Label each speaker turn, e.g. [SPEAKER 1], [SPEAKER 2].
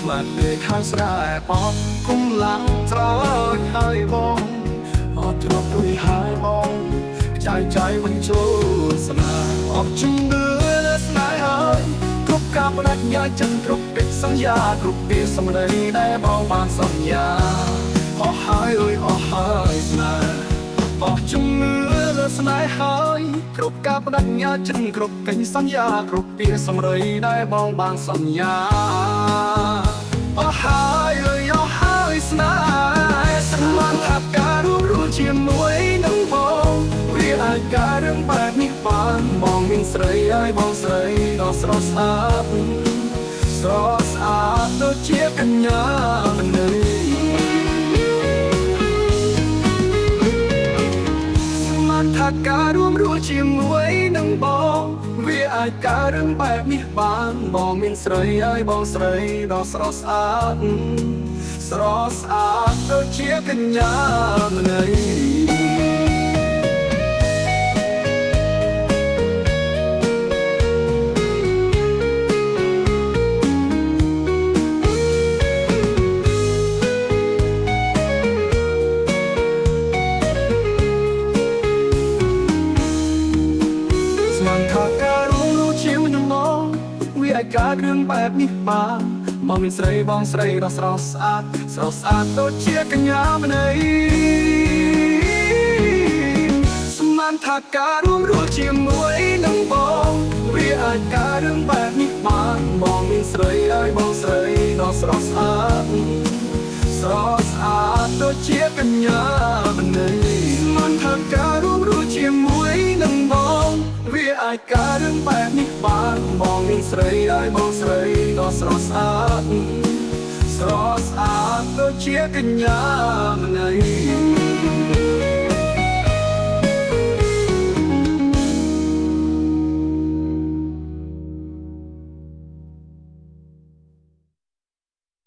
[SPEAKER 1] ខ្លាចពេកខាងស្រែបោះគុំឡើងត្រយហើយបងអត់ទ្រព្យរួយហើយបងใจมันโจสนาออกจึงเบื่อสนายหายគ្រប់ការបដិញ្ញាចិនគ្រប់កិច្ចសន្យាគ្រប់ពីសម្ដីដែលបងបានសន្យាអស់ហើយអើយអស់ហើយស្នេហ៍អស់ជំនឿលើស្នេហ៍ហើយគ្រប់ការបដិញ្ញាចិនគ្រប់កិច្ចសន្យាគ្រប់ពីសម្ដីដែលបងបានសន្យាអស់ហើយអើយអស់ហើយស្នេហ៍សម្មានថាការរួមជាមួយនឹងបងអាចការរឿងបែបនេះបានបងមានស្រីហើយបងស្រីដ៏ស្រស់ស្អាតដូចជាកញ្ញាមនីស្មានថាការរួមរស់ជាមួយនឹងបងវាអាចការរឿងបែបនេះបានបងមានស្រីហើយបងស្រីដ៏ស្រស់ស្អាតដូចជាកញ្ញាមនីការរឿងបែបនេះបានបងមានស្រីបងស្រីដ៏ស្រស់ស្អាតដូចជាកញ្ញាមនីស្មានថាការរួមរស់ជាមួយនឹងបងវាអាចការរឿងបែបនេះបានបងមានស្រីហើយបងស្រីដ៏ស្រស់ស្អាតដូចជាកញ្ញាមនីស្មានថាការរួមរស់ជាមួយនឹងបងវាអាចការរឿងបែបនេះបានបងមានស្រីហើយបងស្រីដ៏ស្រស់ស្អាតដូចជាកញ្ញាមនី